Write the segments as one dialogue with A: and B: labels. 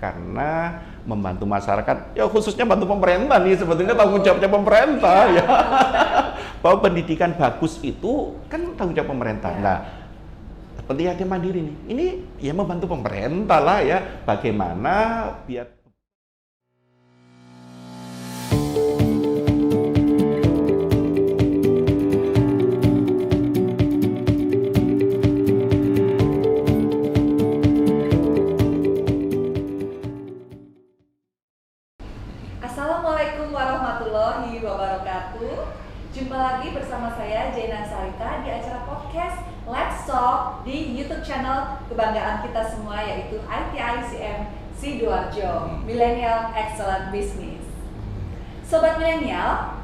A: karena membantu masyarakat, ya khususnya bantu pemerintah nih, sebetulnya tanggung jawabnya pemerintah ya. Bahwa pendidikan bagus itu kan tanggung jawab pemerintah. Nah, seperti yatim mandiri nih, ini ya membantu pemerintah lah ya, bagaimana biar
B: Assalamualaikum warahmatullahi wabarakatuh. Jumpa lagi bersama saya Jaina Sarita di acara podcast Let's Talk di YouTube channel kebanggaan kita semua, yaitu ITICM Sidoarjo Millennial Excellent Business. Sobat milenial,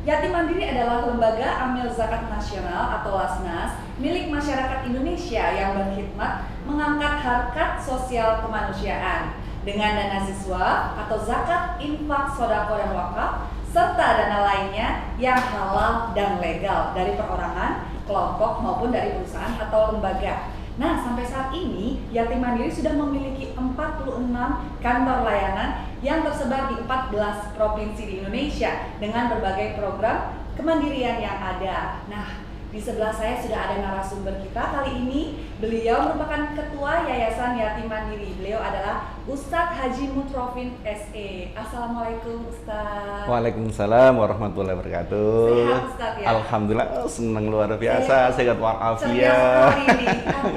B: Yatim Mandiri adalah lembaga amil zakat nasional atau LASNAS milik masyarakat Indonesia yang berkhidmat mengangkat harkat sosial kemanusiaan dengan dana siswa atau zakat, infak, sodako, dan wakaf, serta dana lainnya yang halal dan legal dari perorangan, kelompok, maupun dari perusahaan atau lembaga. Nah, sampai saat ini Yatim Mandiri sudah memiliki 46 kantor layanan yang tersebar di 14 provinsi di Indonesia dengan berbagai program kemandirian yang ada. Nah, di sebelah saya sudah ada narasumber kita kali ini. Beliau merupakan Ketua Yayasan Yatim Mandiri. Beliau adalah Ustadz Haji Mutrofin SE. Assalamualaikum Ustadz.
A: Waalaikumsalam warahmatullahi wabarakatuh.
B: Sehat Ustadz ya?
A: Alhamdulillah, senang luar biasa, sehat
B: Ceria
A: walafiat.
B: sekali ini.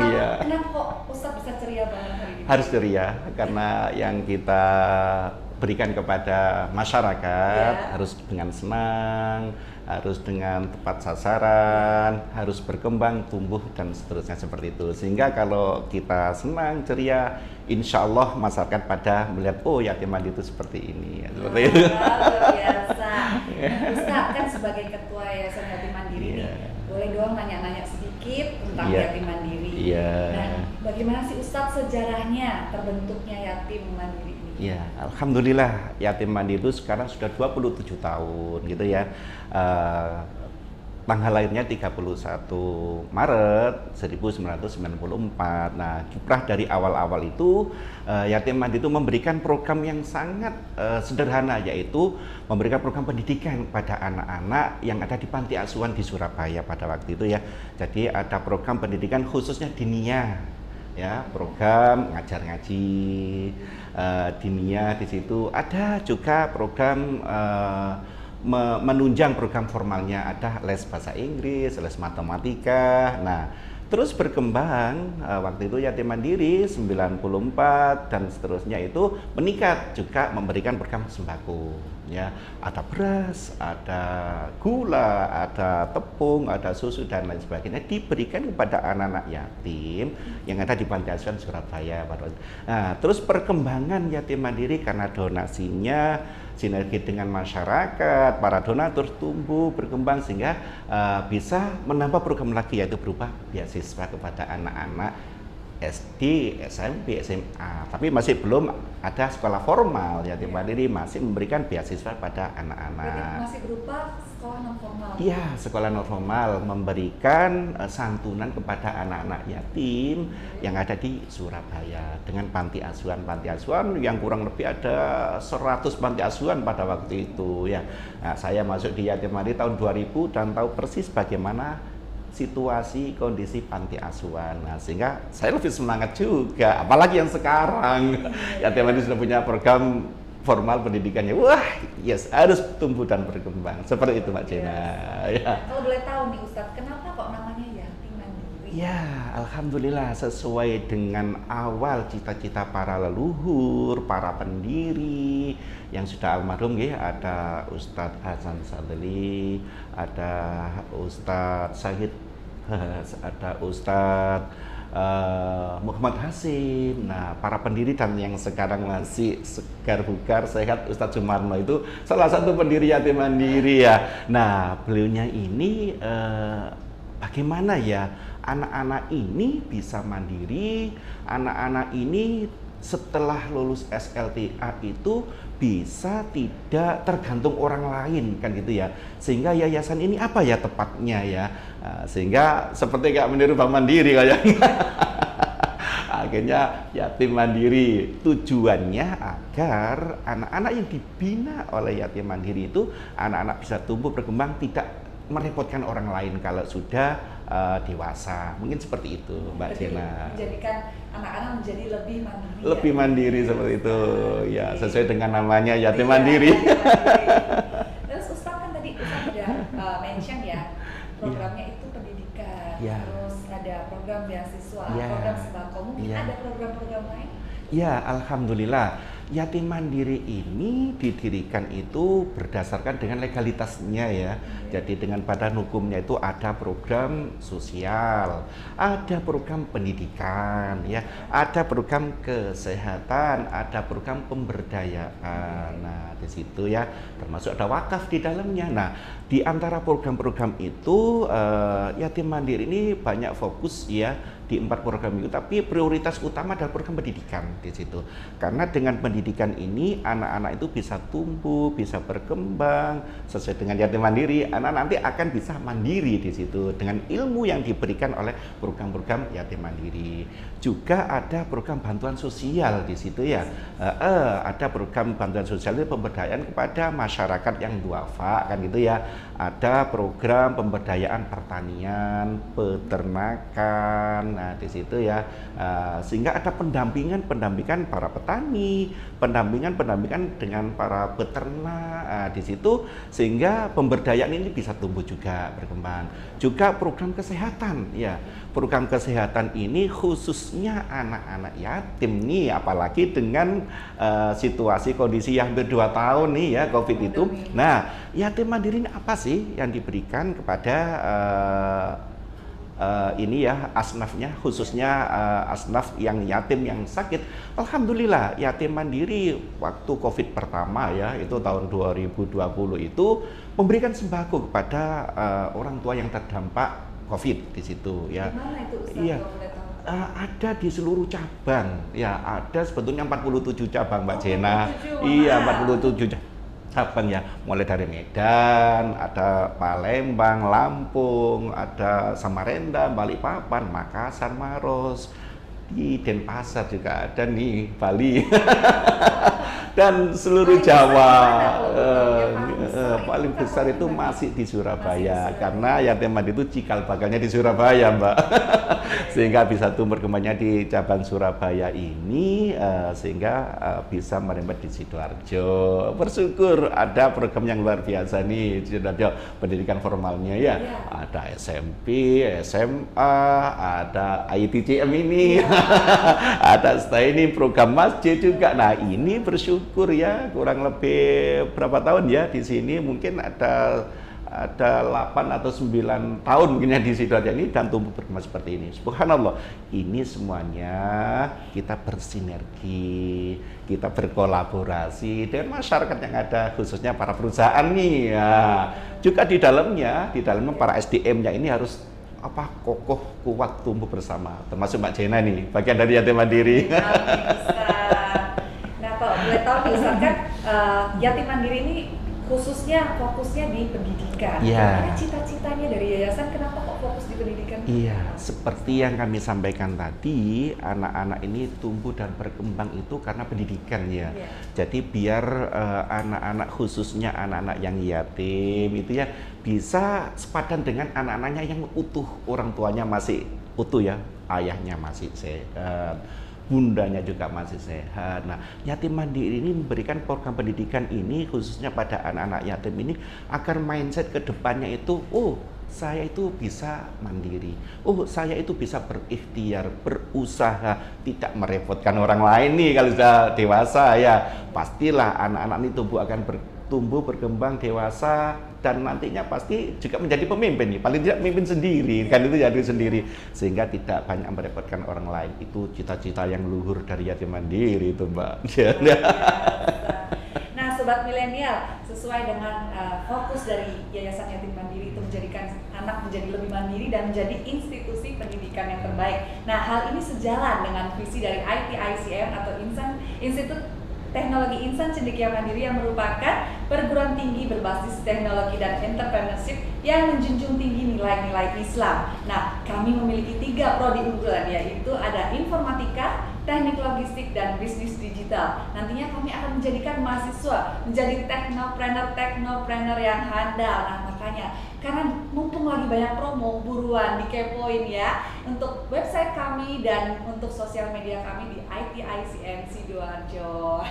A: Iya.
B: Kenapa kok Ustadz bisa ceria banget hari ini?
A: Harus ceria karena yang kita berikan kepada masyarakat harus dengan senang, harus dengan tepat sasaran, harus berkembang, tumbuh, dan seterusnya seperti itu. Sehingga kalau kita senang, ceria, insya Allah masyarakat pada melihat, oh Yatim Mandiri itu seperti ini. Seperti itu.
B: Luar biasa. Ustadz kan sebagai Ketua Yayasan Yatim Mandiri nih, boleh dong nanya-nanya sedikit tentang Yatim Mandiri. Nah, bagaimana sih Ustadz sejarahnya terbentuknya Yatim Mandiri ini?
A: Ya, alhamdulillah Yatim Mandiri itu sekarang sudah 27 tahun gitu ya. Tanggal lahirnya 31 Maret 1994. Nah, kiprah dari awal-awal itu Yatim Mandiri itu memberikan program yang sangat sederhana, yaitu memberikan program pendidikan pada anak-anak yang ada di panti asuhan di Surabaya pada waktu itu ya. Jadi ada program pendidikan khususnya diniyah, ya, program ngajar ngaji diniyah. Di situ ada juga program menunjang program formalnya, ada les bahasa Inggris, les matematika. Nah, terus berkembang waktu itu Yatim Mandiri 94 dan seterusnya itu meningkat, juga memberikan program sembako ya, ada beras, ada gula, ada tepung, ada susu, dan lain sebagainya diberikan kepada anak-anak yatim yang ada di panti asuhan Surabaya. Nah, terus perkembangan Yatim Mandiri karena donasinya sinergi dengan masyarakat, para donatur tumbuh, berkembang sehingga bisa menambah program lagi, yaitu berupa beasiswa kepada anak-anak SD, SMP, SMA. Tapi masih belum ada sekolah formal. Yatim Mandiri masih memberikan beasiswa pada anak-anak.
B: Masih berupa sekolah non formal?
A: Iya, sekolah non formal, memberikan santunan kepada anak-anak yatim yang ada di Surabaya dengan panti asuhan yang kurang lebih ada 100 panti asuhan pada waktu itu ya. Nah, saya masuk di Yatim Mandiri tahun 2000 dan tahu persis bagaimana situasi kondisi panti asuhan. Nah, sehingga saya lebih semangat juga, apalagi yang sekarang Yatim Mandiri sudah punya program formal pendidikannya. Wah, yes, harus tumbuh dan berkembang. Seperti itu Mbak Jena. Ya.
B: Kalau boleh tahu nih Ustadz, kenapa kok namanya Yatim Mandiri?
A: Ya, alhamdulillah sesuai dengan awal cita-cita para leluhur, para pendiri yang sudah almarhum ya, ada Ustadz Hasan Sadli, ada Ustadz Syahid, ada Ustadz Muhammad Hasim. Nah, para pendiri dan yang sekarang masih segar bugar sehat, Ustadz Sumarno itu salah satu pendiri Yatim Mandiri ya. Nah, beliaunya ini bagaimana ya anak-anak ini bisa mandiri, anak-anak ini setelah lulus SLTA itu bisa tidak tergantung orang lain kan gitu ya, sehingga yayasan ini apa ya tepatnya ya, sehingga seperti kayak meniru Bank Mandiri kayaknya. akhirnya yatim mandiri. Tujuannya agar anak-anak yang dibina oleh yatim mandiri itu anak-anak bisa tumbuh berkembang tidak merepotkan orang lain kalau sudah dewasa. Mungkin seperti itu, Mbak Jena.
B: Menjadikan anak-anak menjadi lebih mandiri.
A: Lebih mandiri seperti itu. Ya, sesuai dengan namanya yatim
B: Iya,
A: mandiri.
B: yatim mandiri. Terus Ustaz kan tadi Ustaz udah mention ya, programnya itu pendidikan.
A: Ya.
B: Terus ada program beasiswa,
A: Ya.
B: program sembako. Mungkin
A: Ya.
B: ada program-program lain?
A: Ya, alhamdulillah. Yatim mandiri ini didirikan itu berdasarkan dengan legalitasnya ya. Jadi dengan badan hukumnya itu ada program sosial, ada program pendidikan ya, ada program kesehatan, ada program pemberdayaan. Nah, di situ ya termasuk ada wakaf di dalamnya. Nah, di antara program-program itu yatim mandiri ini banyak fokus ya di 4 program itu, tapi prioritas utama adalah program pendidikan di situ. Karena dengan pendidikan ini anak-anak itu bisa tumbuh, bisa berkembang sesuai dengan yatim mandiri. Anak nanti akan bisa mandiri di situ dengan ilmu yang diberikan oleh program-program yatim mandiri. Juga ada program bantuan sosial di situ ya. Ada program bantuan sosial itu pemberdayaan kepada masyarakat yang duafa kan gitu ya. Ada program pemberdayaan pertanian, peternakan. Nah, di situ ya, sehingga ada pendampingan para petani, pendampingan dengan para peternak di situ, sehingga pemberdayaan ini bisa tumbuh juga berkembang. Juga program kesehatan ya, program kesehatan ini khususnya anak-anak yatim nih, apalagi dengan situasi kondisi yang hampir 2 tahun nih ya COVID itu. Nah, yatim mandiri ini apa sih yang diberikan kepada ini ya asnafnya, khususnya asnaf yang yatim yang sakit. Alhamdulillah yatim mandiri waktu COVID pertama ya, itu tahun 2020 itu memberikan sembako kepada orang tua yang terdampak COVID di situ ya.
B: Di mana itu Ustaz?
A: Iya.
B: Kalau boleh tahu?
A: Ada di seluruh cabang ya, ada sebetulnya 47 cabang Mbak
B: 47,
A: Jena.
B: wah.
A: Iya, 47 cabang ya, mulai dari Medan, ada Palembang, Lampung, ada Samarinda, Balikpapan, Makassar, Maros, di Denpasar juga ada nih, Bali. Dan seluruh Jawa. Paling besar itu masih di Surabaya, karena yatim mandiri itu cikal bakalnya di Surabaya, Mbak. Sehingga bisa tumbuh berkembangnya di cabang Surabaya ini, sehingga bisa merembet di Sidoarjo. Bersyukur ada program yang luar biasa nih di Sidoarjo, pendidikan formalnya ya. Ada SMP, SMA, ada ITCM ini, ada setelah ini program masjid juga. Nah, ini bersyukur ya, kurang lebih berapa tahun ya di sini, mungkin ada 8 atau 9 tahun mungkin ya di Sidoarjo ini, dan tumbuh berkembang seperti ini. Subhanallah, ini semuanya kita bersinergi, kita berkolaborasi dengan masyarakat yang ada, khususnya para perusahaan nih ya. Juga di dalamnya para SDM-nya ini harus kokoh, kuat, tumbuh bersama, termasuk Mbak Jena nih, bagian dari yatim mandiri.
B: Nah, kalau boleh tahu nih Ustaz kan yatim mandiri ini khususnya fokusnya di pendidikan.
A: Iya.
B: Ada cita-citanya dari yayasan, kenapa kok fokus di pendidikan?
A: Iya, seperti yang kami sampaikan tadi, anak-anak ini tumbuh dan berkembang itu karena pendidikan ya.
B: Iya.
A: Jadi biar anak-anak, khususnya anak-anak yang yatim itu ya bisa sepadan dengan anak-anaknya yang utuh, orang tuanya masih utuh ya, ayahnya masih sehat, bundanya juga masih sehat. Nah, yatim mandiri ini memberikan program pendidikan ini khususnya pada anak-anak yatim ini agar mindset ke depannya itu, saya itu bisa mandiri, saya itu bisa berikhtiar, berusaha, tidak merepotkan orang lain nih. Kalau sudah dewasa ya, pastilah anak-anak ini tumbuh berkembang dewasa, dan nantinya pasti juga menjadi pemimpin nih, paling tidak pemimpin sendiri kan, itu jadi sendiri, sehingga tidak banyak merepotkan orang lain. Itu cita-cita yang luhur dari yatim mandiri itu, Mbak.
B: Nah, sobat milenial, sesuai dengan fokus dari Yayasan Yatim Mandiri itu menjadikan anak menjadi lebih mandiri dan menjadi institusi pendidikan yang terbaik. Nah, hal ini sejalan dengan visi dari ITICM atau Institut Teknologi Insan Cendekia Mandiri, yang merupakan perguruan tinggi berbasis teknologi dan entrepreneurship yang menjunjung tinggi nilai-nilai Islam. Nah, kami memiliki 3 prodi unggulan, yaitu ada informatika, teknik logistik, dan bisnis digital. Nantinya kami akan menjadikan mahasiswa menjadi teknopreneur yang handal. Nah, makanya karena mumpung lagi banyak promo, buruan dikepoin ya untuk website kami dan untuk sosial media kami di ITICM Sidoarjo.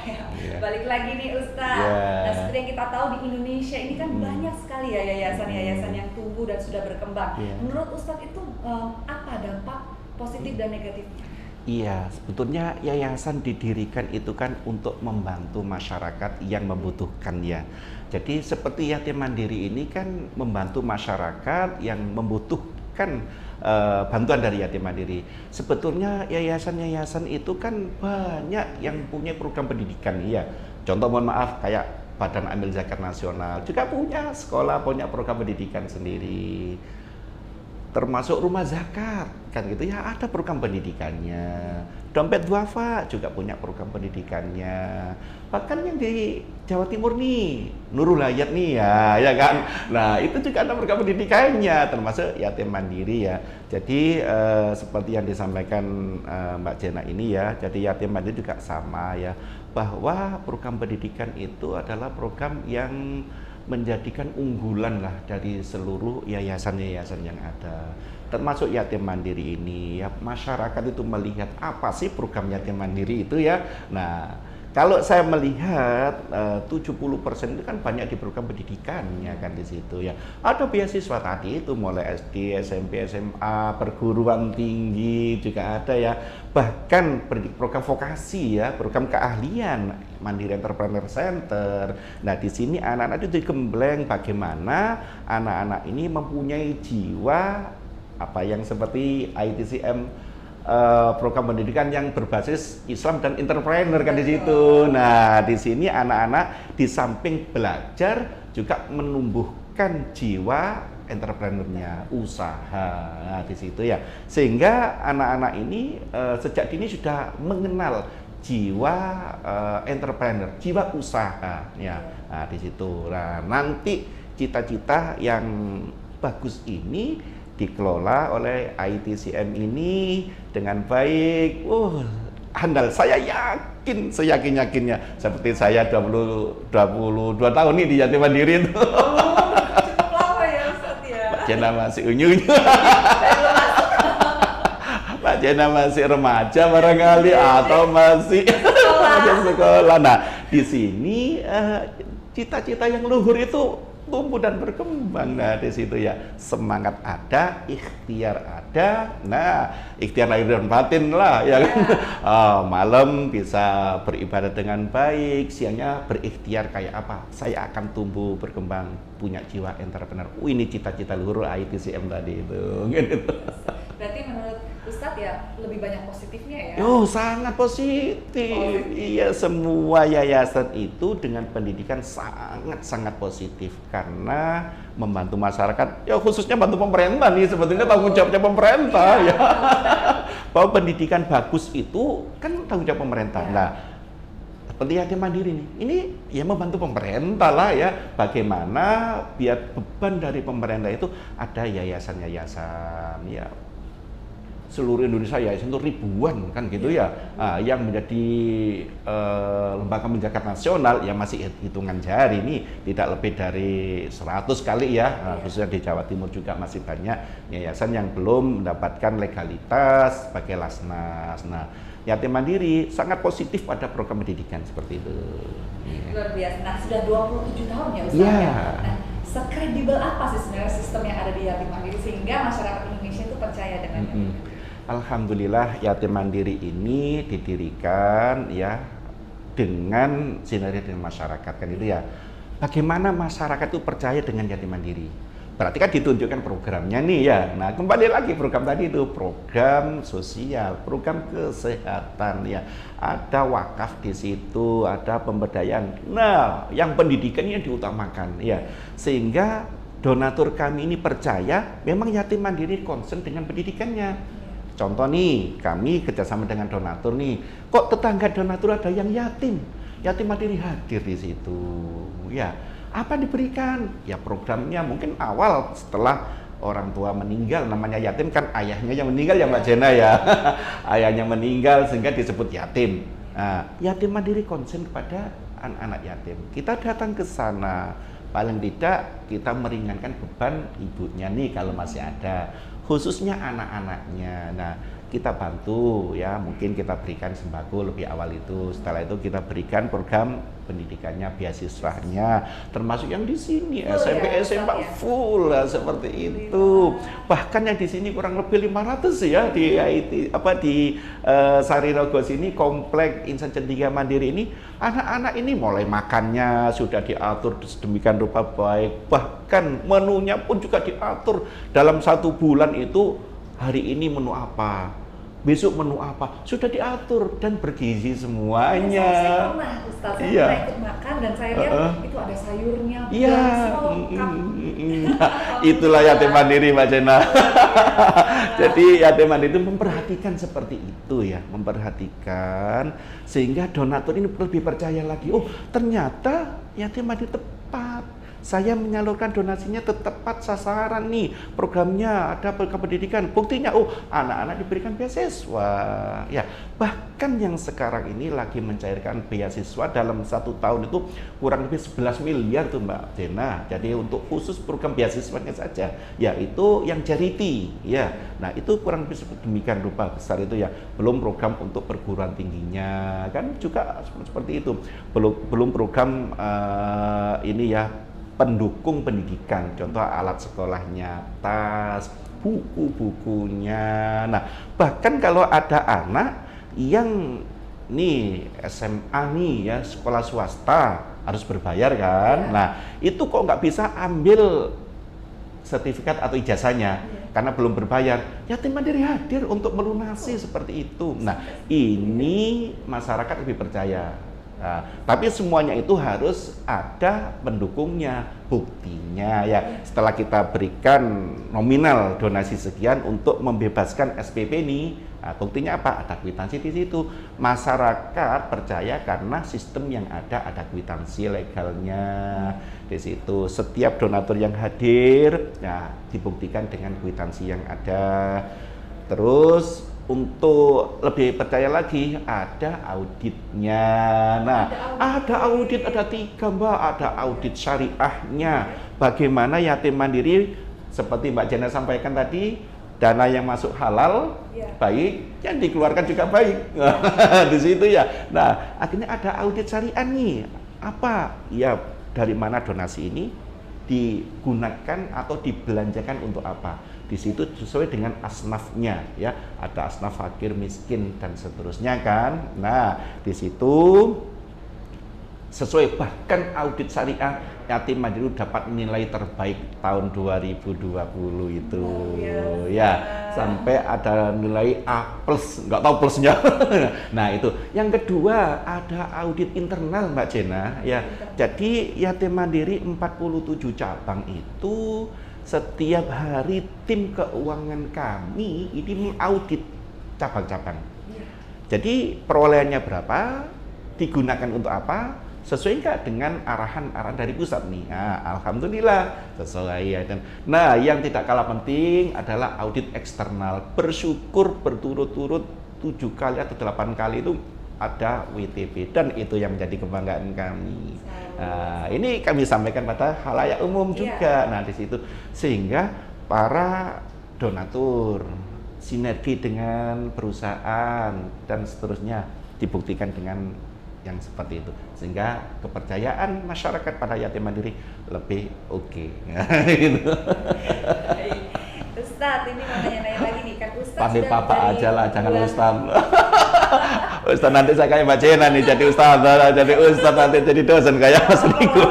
B: Balik lagi nih Ustadz. Nah, seperti yang kita tahu di Indonesia ini kan banyak sekali ya yayasan-yayasan yang tumbuh dan sudah berkembang. Menurut Ustadz itu apa dampak positif dan negatifnya?
A: Iya, sebetulnya yayasan didirikan itu kan untuk membantu masyarakat yang membutuhkan ya. Jadi seperti Yatim Mandiri ini kan membantu masyarakat yang membutuhkan bantuan dari Yatim Mandiri. Sebetulnya yayasan-yayasan itu kan banyak yang punya program pendidikan ya. Contoh mohon maaf kayak Badan Amil Zakat Nasional juga punya sekolah, punya program pendidikan sendiri. Termasuk rumah zakat kan gitu ya, ada program pendidikannya. Dompet Duafa juga punya program pendidikannya. Bahkan yang di Jawa Timur nih, Nurul Hayat nih ya kan. Nah, itu juga ada program pendidikannya, termasuk Yatim Mandiri ya. Jadi seperti yang disampaikan Mbak Jena ini ya, jadi Yatim Mandiri juga sama ya, bahwa program pendidikan itu adalah program yang menjadikan unggulan lah dari seluruh yayasan-yayasan yang ada, termasuk Yatim Mandiri ini ya. Masyarakat itu melihat apa sih program Yatim Mandiri itu ya. Nah, kalau saya melihat 70% itu kan banyak di program pendidikannya kan di situ ya. Ada beasiswa tadi itu mulai SD, SMP, SMA, perguruan tinggi juga ada ya. Bahkan program vokasi ya, program keahlian Mandiri Entrepreneur Center. Nah, di sini anak-anak itu digembleng bagaimana anak-anak ini mempunyai jiwa apa yang seperti ITCM program pendidikan yang berbasis Islam dan entrepreneur kan di situ. Nah, di sini anak-anak di samping belajar juga menumbuhkan jiwa entrepreneurnya, usaha. Nah, di situ ya. Sehingga anak-anak ini sejak dini sudah mengenal jiwa entrepreneur, jiwa usaha ya. Nah, di situ. Nah, nanti cita-cita yang bagus ini dikelola oleh ITCM ini dengan baik. Handal, saya yakin, seyakin-yakinnya. Seperti saya 22 tahun nih di Yatim Mandiri itu.
B: Cukup lama ya Ustaz ya.
A: Mbak Jena masih unyu-unyu. Mbak Jena masih remaja barangkali atau masih sekolah. Nah, di sini cita-cita yang luhur itu tumbuh dan berkembang. Nah, di situ ya semangat ada, ikhtiar ada. Nah, ikhtiar lahir dan batin lah ya kan. Malam bisa beribadah dengan baik, siangnya berikhtiar kayak apa? Saya akan tumbuh berkembang, punya jiwa entrepreneur. Ini cita-cita luhur ITCM tadi itu.
B: Berarti menurut Ustadz ya lebih banyak positifnya ya?
A: Sangat positif. Iya, semua yayasan itu dengan pendidikan sangat-sangat positif karena membantu masyarakat. Ya khususnya bantu pemerintah nih, sebetulnya tanggung jawabnya pemerintah ya. Bahwa pendidikan bagus itu kan tanggung jawab pemerintah. Nah, seperti Yatim Mandiri nih, ini ya membantu pemerintah lah ya. Bagaimana biar beban dari pemerintah itu ada yayasan-yayasan ya. Seluruh Indonesia yayasan itu ribuan kan gitu ya, yang menjadi lembaga pendidikan nasional ya masih hitungan jari nih, tidak lebih dari 100 kali ya. Khususnya di Jawa Timur juga masih banyak yayasan yang belum mendapatkan legalitas sebagai Lasnas. Nah, Yatim Mandiri sangat positif pada program pendidikan seperti itu.
B: Luar biasa. Nah, sudah 27 tahun ya Ustaz ya. Nah, sekredibel apa sih sebenarnya sistem yang ada di Yatim Mandiri sehingga masyarakat Indonesia itu percaya dengannya?
A: Alhamdulillah Yatim Mandiri ini didirikan ya dengan sinergi dengan masyarakat kan itu ya. Bagaimana masyarakat itu percaya dengan Yatim Mandiri? Berarti kan ditunjukkan programnya nih ya. Nah, kembali lagi program tadi itu program sosial, program kesehatan ya. Ada wakaf di situ, ada pemberdayaan. Nah, yang pendidikannya diutamakan ya. Sehingga donatur kami ini percaya memang Yatim Mandiri concern dengan pendidikannya. Contoh nih, kami kerjasama dengan donatur nih. Kok tetangga donatur ada yang yatim? Yatim Mandiri hadir di situ. Ya, apa diberikan? Ya programnya mungkin awal setelah orang tua meninggal, namanya yatim kan ayahnya yang meninggal ya Mbak Jena ya. Ayahnya meninggal sehingga disebut yatim. Nah, yatim mandiri konsen kepada anak-anak yatim. Kita datang ke sana, paling tidak kita meringankan beban ibunya nih kalau masih ada, khususnya anak-anaknya. Nah, kita bantu ya, mungkin kita berikan sembako lebih awal itu. Setelah itu kita berikan program pendidikannya, beasiswanya, termasuk yang di sini SMP SMA full lah seperti itu. Bahkan yang di sini kurang lebih 500 ya di IT di Sarirogo sini, komplek Insan Cendekia Mandiri ini, anak-anak ini mulai makannya sudah diatur sedemikian rupa baik, bahkan menunya pun juga diatur. Dalam 1 bulan itu hari ini menu apa, besok menu apa, sudah diatur dan bergizi semuanya.
B: Saya pernah Ustaz, saya pernah ikut makan dan saya lihat itu ada sayurnya,
A: itulah yatim mandiri Mbak Jena. Jadi yatim mandiri itu memperhatikan seperti itu ya, memperhatikan sehingga donatur ini lebih percaya lagi, oh ternyata yatim mandiri tepat. Saya menyalurkan donasinya tepat sasaran nih, programnya ada program pendidikan, buktinya oh anak-anak diberikan beasiswa ya. Bahkan yang sekarang ini lagi mencairkan beasiswa dalam 1 tahun itu kurang lebih 11 miliar tuh Mbak Jena. Jadi untuk khusus program beasiswanya saja, yaitu yang charity ya. Nah itu kurang lebih demikian rupa besar itu ya. Belum program untuk perguruan tingginya kan juga seperti itu. Belum program ini ya, pendukung pendidikan, contoh alat sekolahnya, tas, buku-bukunya. Nah, bahkan kalau ada anak yang nih SMA nih ya, sekolah swasta harus berbayar kan. Nah, itu kok nggak bisa ambil sertifikat atau ijazahnya karena belum berbayar. Yatim mandiri hadir untuk melunasi seperti itu. Nah, ini masyarakat lebih percaya. Nah, tapi semuanya itu harus ada pendukungnya, buktinya ya. Setelah kita berikan nominal donasi sekian untuk membebaskan SPP ini, nah, buktinya apa? Ada kwitansi di situ. Masyarakat percaya karena sistem yang ada kwitansi legalnya di situ. Setiap donatur yang hadir, ya dibuktikan dengan kwitansi yang ada. Terus untuk lebih percaya lagi ada auditnya. Nah, ada audit, ada 3 Mbak, ada audit syariahnya. Bagaimana yatim mandiri seperti Mbak Jena sampaikan tadi, dana yang masuk halal baik, yang dikeluarkan juga baik. Di situ ya. Nah, akhirnya ada audit syariah nih. Apa? Ya, dari mana donasi ini digunakan atau dibelanjakan untuk apa? Di situ sesuai dengan asnafnya ya, ada asnaf fakir, miskin dan seterusnya kan. Nah, di situ sesuai, bahkan audit syariah yatim mandiri dapat nilai terbaik tahun 2020 itu ya, sampai ada nilai A+, nggak tahu plusnya. Nah, itu. Yang kedua, ada audit internal Mbak Jena ya. Jadi yatim mandiri 47 cabang itu setiap hari tim keuangan kami ini mengaudit cabang-cabang. Jadi perolehannya berapa, digunakan untuk apa, sesuai nggak dengan arahan-arahan dari pusat nih. Nah, alhamdulillah sesuai ya. Nah, yang tidak kalah penting adalah audit eksternal. Bersyukur berturut-turut 7 kali atau 8 kali itu ada WTP, dan itu yang menjadi kebanggaan kami. Nah, ini kami sampaikan pada khalayak umum juga. Nah, di situ sehingga para donatur sinergi dengan perusahaan dan seterusnya dibuktikan dengan yang seperti itu, sehingga kepercayaan masyarakat pada yatim mandiri lebih oke. Gitu.
B: Ustadz, ini mau nanya lagi nih kan, Ustadz
A: panggil papa aja lah, jangan
B: bulan...
A: Ustadz. Ustadz nanti saya kayak Mbak Jena nih, jadi Ustadz nanti jadi dosen kayak Mas Riko.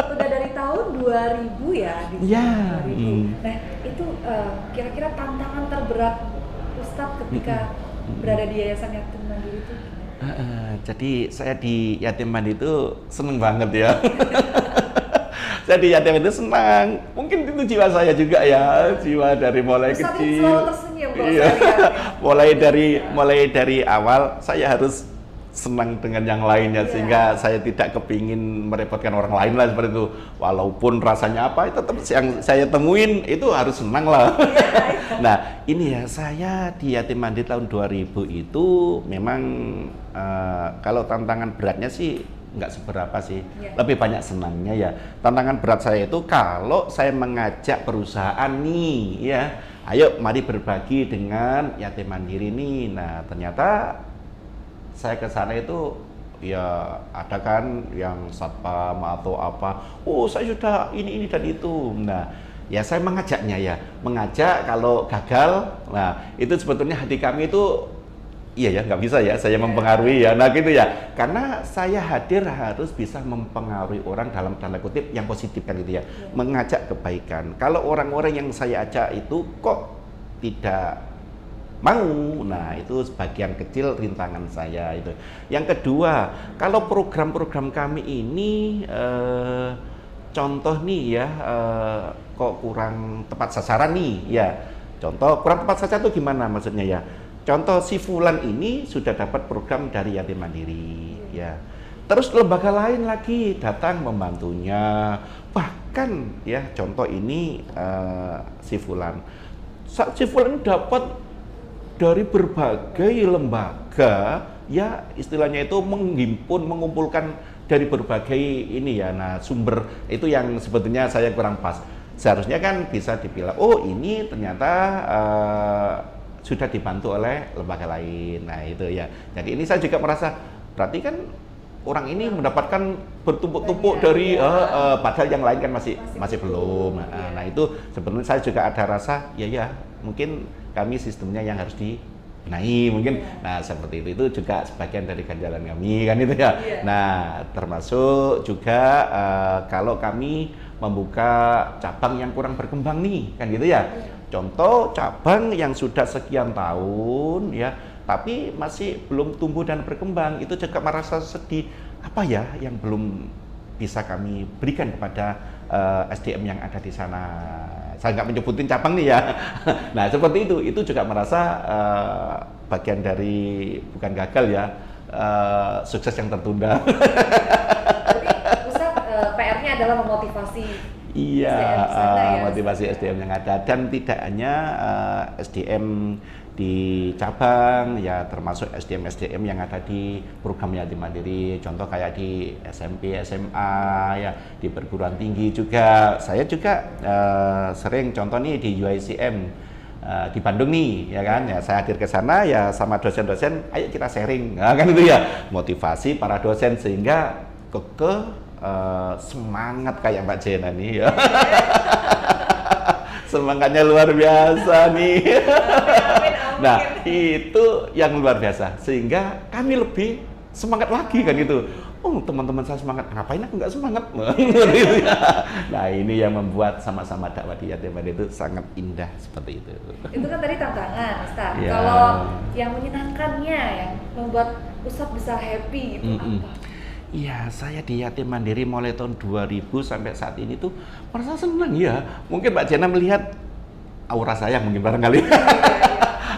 B: Udah dari tahun 2000 ya?
A: Iya.
B: 2000. Nah, itu kira-kira tantangan terberat Ustadz ketika berada di Yayasan Yatim Mandiri itu?
A: Jadi saya di Yatim Mandiri itu seneng banget ya. Saya di yatim itu senang, mungkin itu jiwa saya juga ya, jiwa dari mulai kecil.
B: Selalu tersenyum kalau
A: iya.
B: saya lihat, ya.
A: mulai dari awal saya harus senang dengan yang lainnya, sehingga saya tidak kepingin merepotkan orang lain lah seperti itu. Walaupun rasanya apa, itu tetap yang saya temuin itu harus senang lah. Nah ini ya, saya di Yatim Mandiri tahun 2000 itu memang kalau tantangan beratnya sih nggak seberapa sih, lebih banyak senangnya ya. Tantangan berat saya itu kalau saya mengajak perusahaan nih ya, ayo mari berbagi dengan yatim mandiri nih. Nah ternyata saya ke sana itu ya ada kan yang satpam atau apa, oh saya sudah ini dan itu. Nah ya saya mengajaknya ya, mengajak kalau gagal. Nah itu sebetulnya hati kami itu iya ya, nggak bisa ya saya mempengaruhi ya, nah gitu ya, karena saya hadir harus bisa mempengaruhi orang dalam tanda kutip yang positif kan gitu ya, mengajak kebaikan. Kalau orang-orang yang saya ajak itu kok tidak mau, nah itu sebagian kecil rintangan saya itu. Yang kedua, kalau program-program kami ini contoh nih ya, kok kurang tepat sasaran nih ya. Contoh kurang tepat sasaran itu gimana maksudnya ya? Contoh si Fulan ini sudah dapat program dari Yatim Mandiri, ya. Terus lembaga lain lagi datang membantunya. Bahkan ya contoh ini si Fulan dapat dari berbagai lembaga, ya istilahnya itu mengumpulkan dari berbagai ini ya. Nah sumber itu yang sebetulnya saya kurang pas. Seharusnya kan bisa dibilang, oh ini ternyata sudah dibantu oleh lembaga lain. Nah itu ya. Jadi ini saya juga merasa berarti kan orang ini mendapatkan bertumpuk-tumpuk dari padahal yang lain kan masih belum. Nah itu sebenarnya saya juga ada rasa ya mungkin kami sistemnya yang harus dibenahi mungkin. Nah seperti itu juga sebagian dari ganjalan kami kan itu ya. Nah termasuk juga kalau kami membuka cabang yang kurang berkembang nih kan gitu ya. Contoh cabang yang sudah sekian tahun ya, tapi masih belum tumbuh dan berkembang, itu juga merasa sedih. Apa ya yang belum bisa kami berikan kepada SDM yang ada di sana? Saya nggak menyebutin cabang nih ya. Nah seperti itu juga merasa bagian dari bukan gagal ya, sukses yang tertunda.
B: Jadi Ustaz PR-nya adalah memotivasi.
A: Iya,
B: ya,
A: motivasi SDM yang ada, dan tidak hanya SDM di cabang ya, termasuk SDM yang ada di program Yatim Mandiri. Contoh kayak di SMP, SMA ya, di perguruan tinggi juga. Saya juga sering contoh nih di UICM di Bandung nih ya kan, ya saya hadir ke sana ya sama dosen-dosen, ayo kita sharing, nah, kan itu ya, motivasi para dosen sehingga semangat kayak Mbak Jena nih ya. Semangatnya luar biasa nih. Nah itu yang luar biasa sehingga kami lebih semangat lagi kan gitu. Oh teman-teman saya semangat, ngapain aku nggak semangat? Nah ini yang membuat sama-sama dakwah di Yatim Mandiri itu sangat indah seperti itu.
B: Itu kan tadi tantangan, Ustaz. Ya. Kalau yang menyenangkannya, yang membuat Ustaz bisa happy itu apa?
A: Iya, saya di Yatim Mandiri mulai tahun 2000 sampai saat ini tuh merasa senang ya. Mungkin Mbak Jena melihat aura saya mungkin barangkali.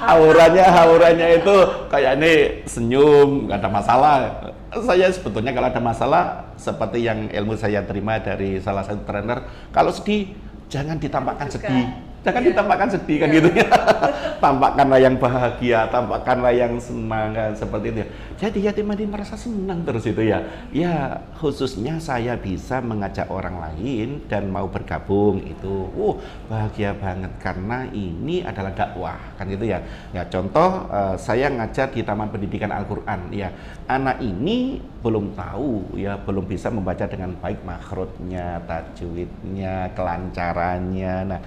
A: Auranya itu kayak ini senyum, nggak ada masalah. Saya sebetulnya kalau ada masalah seperti yang ilmu saya terima dari salah satu trainer, kalau sedih jangan ditampakkan sedih. Jangan ditampakkan sedih kan gitu ya. Tampakkanlah yang bahagia, tampakkanlah yang semangat seperti itu. Jadi Yatim Mandiri merasa senang terus itu ya. Ya khususnya saya bisa mengajak orang lain dan mau bergabung itu, bahagia banget karena ini adalah dakwah kan gitu ya. Ya contoh saya ngajar di Taman Pendidikan Al-Quran ya. Anak ini belum tahu ya, belum bisa membaca dengan baik makhrajnya, tajwidnya, kelancarannya. Nah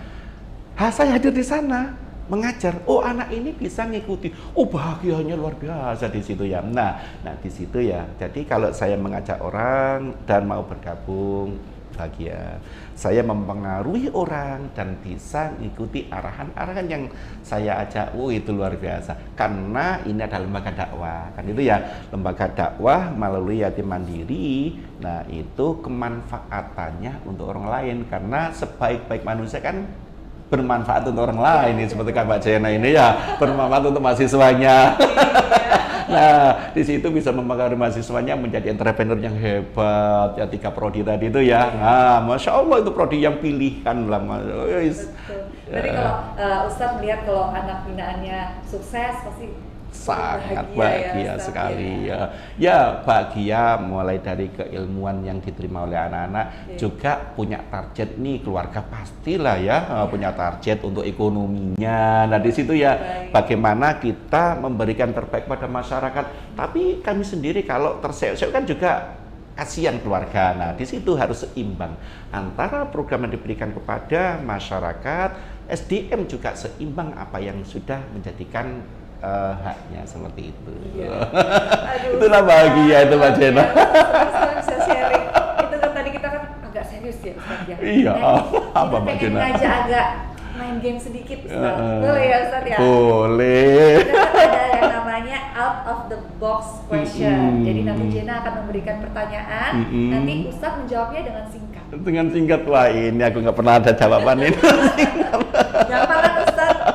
A: saya hadir di sana mengajar, oh anak ini bisa ngikuti, oh bahagianya luar biasa di situ ya. Nah di situ ya. Jadi kalau saya mengajak orang dan mau bergabung, bahagia. Saya mempengaruhi orang dan bisa mengikuti arahan-arahan yang saya ajak, itu luar biasa. Karena ini adalah lembaga dakwah, kan itu ya, lembaga dakwah melalui Yatim Mandiri. Nah itu kemanfaatannya untuk orang lain, karena sebaik-baik manusia kan bermanfaat untuk orang lain, seperti Mbak Jena ini ya bermanfaat untuk mahasiswanya. Nah, di situ bisa mempengaruhi mahasiswanya menjadi entrepreneur yang hebat, ya 3 prodi tadi itu ya. Nah, Masya Allah itu prodi yang pilihan lah, Mas.
B: Betul. Berarti kalau Ustadz melihat kalau anak binaannya sukses pasti
A: sangat
B: bahagia
A: bahagia
B: ya, Ustadz,
A: sekali ya. Ya, bahagia mulai dari keilmuan yang diterima oleh anak-anak, juga punya target nih keluarga pastilah ya, punya target untuk ekonominya. Nah, di situ ya bagaimana kita memberikan terbaik pada masyarakat. Tapi kami sendiri kalau terseok-seok kan juga kasihan keluarga. Nah, di situ harus seimbang antara program yang diberikan kepada masyarakat, SDM juga seimbang apa yang sudah menjadikan haknya seperti itu.
B: Iya. Aduh,
A: Itulah bahagia itu Mbak Jena.
B: Bisa sharing. Itu kan tadi kita kan agak serius ya Ustadz ya.
A: Iya. Apa Mbak
B: Kita pengen
A: Jena?
B: ngajak agak main game sedikit Ustadz. Boleh ya Ustadz ya?
A: Boleh.
B: Kita kan ada yang namanya out of the box question. Jadi nanti Jena akan memberikan pertanyaan, nanti Ustadz menjawabnya dengan singkat.
A: Dengan singkat, wah ini aku nggak pernah ada jawaban ini.
B: Gampang kan Ustadz?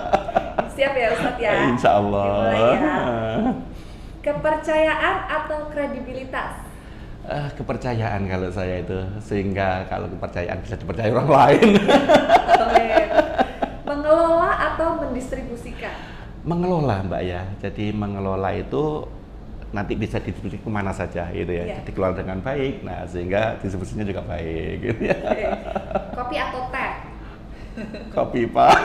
B: Siap ya Ustadz ya?
A: Insya Allah.
B: Dimulai ya. Kepercayaan atau kredibilitas?
A: Kepercayaan kalau saya itu, sehingga kalau kepercayaan bisa dipercaya orang lain.
B: Amin. Mengelola atau mendistribusikan?
A: Mengelola Mbak ya, jadi mengelola itu nanti bisa didistribusi kemana saja gitu ya,
B: Iya.
A: dikelola dengan baik, nah sehingga distribusinya juga baik gitu ya.
B: Oke. Kopi atau teh?
A: Kopi Pak.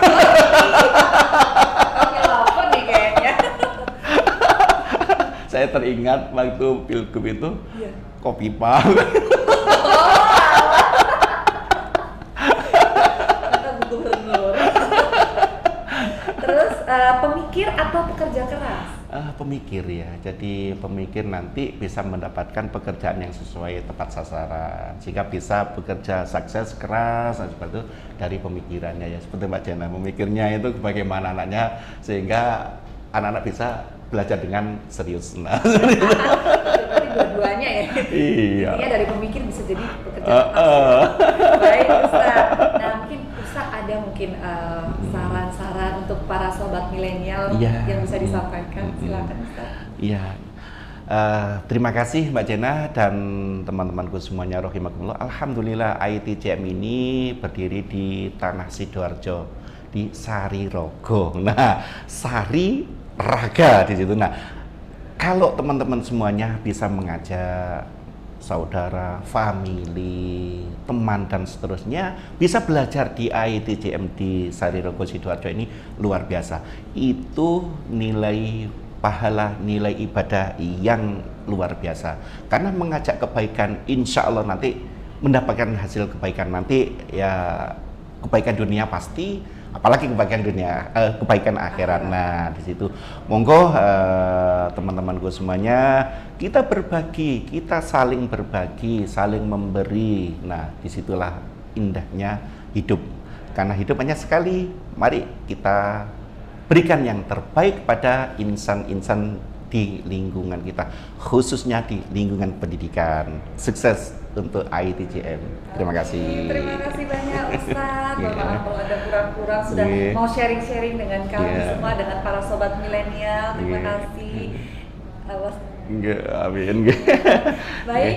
B: Kopi apa nih kayaknya?
A: Saya teringat waktu pilgub itu
B: Iya.
A: kopi Pak.
B: Kata Bu Gubernur. Terus pemikir atau pekerja keras?
A: Pemikir ya, jadi pemikir nanti bisa mendapatkan pekerjaan yang sesuai tepat sasaran, sehingga bisa bekerja sukses keras seperti itu dari pemikirannya ya, seperti Mbak Jana, memikirnya itu bagaimana anaknya sehingga anak-anak bisa belajar dengan serius. Nah,
B: Berarti dua-duanya ya.
A: iya.
B: Intinya dari pemikir bisa jadi pekerja keras. Baik Ustaz. Nah mungkin Ustaz ada mungkin saran-saran untuk para sobat milenial
A: Iya.
B: yang bisa disampaikan. Silakan Ustaz.
A: Iya. Terima kasih Mbak Jena dan teman-temanku semuanya rahimakumullah. Alhamdulillah ITCM ini berdiri di Tanah Sidoarjo di Sari Rogo. Nah, Sari Raga di situ. Nah, kalau teman-teman semuanya bisa mengajak saudara, family, teman dan seterusnya bisa belajar di ITCM di Sari Rogo Sidoarjo ini luar biasa. Itu nilai pahala, nilai ibadah yang luar biasa. Karena mengajak kebaikan, insya Allah nanti mendapatkan hasil kebaikan nanti ya, kebaikan dunia pasti. Apalagi kebaikan dunia, kebaikan akhirat. Nah, di situ monggo teman-temanku semuanya, kita berbagi, kita saling berbagi, saling memberi. Nah, disitulah indahnya hidup. Karena hidup hanya sekali. Mari kita berikan yang terbaik pada insan-insan di lingkungan kita, khususnya di lingkungan pendidikan. Sukses untuk ITCM. Terima kasih.
B: Terima kasih banyak Ustaz. Maaf kalau ada kurang-kurang sudah mau sharing-sharing dengan kami semua, dengan para sobat milenial. Terima kasih. Awas.
A: Amin.
B: Baik,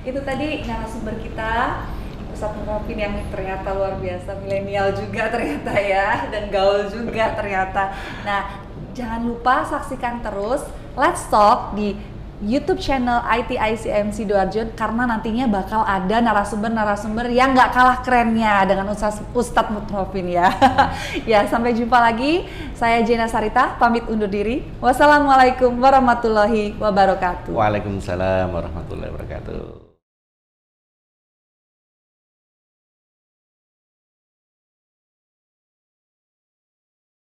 B: itu tadi narasumber kita Ustadz Muhafin yang ternyata luar biasa, milenial juga ternyata ya, dan gaul juga ternyata. Nah, jangan lupa saksikan terus Let's Talk di YouTube channel ITICM Sidoarjo, karena nantinya bakal ada narasumber-narasumber yang nggak kalah kerennya dengan Ustadz Muhafin ya. Ya, sampai jumpa lagi. Saya Jena Sarita, pamit undur diri. Wassalamualaikum warahmatullahi wabarakatuh.
A: Waalaikumsalam warahmatullahi wabarakatuh.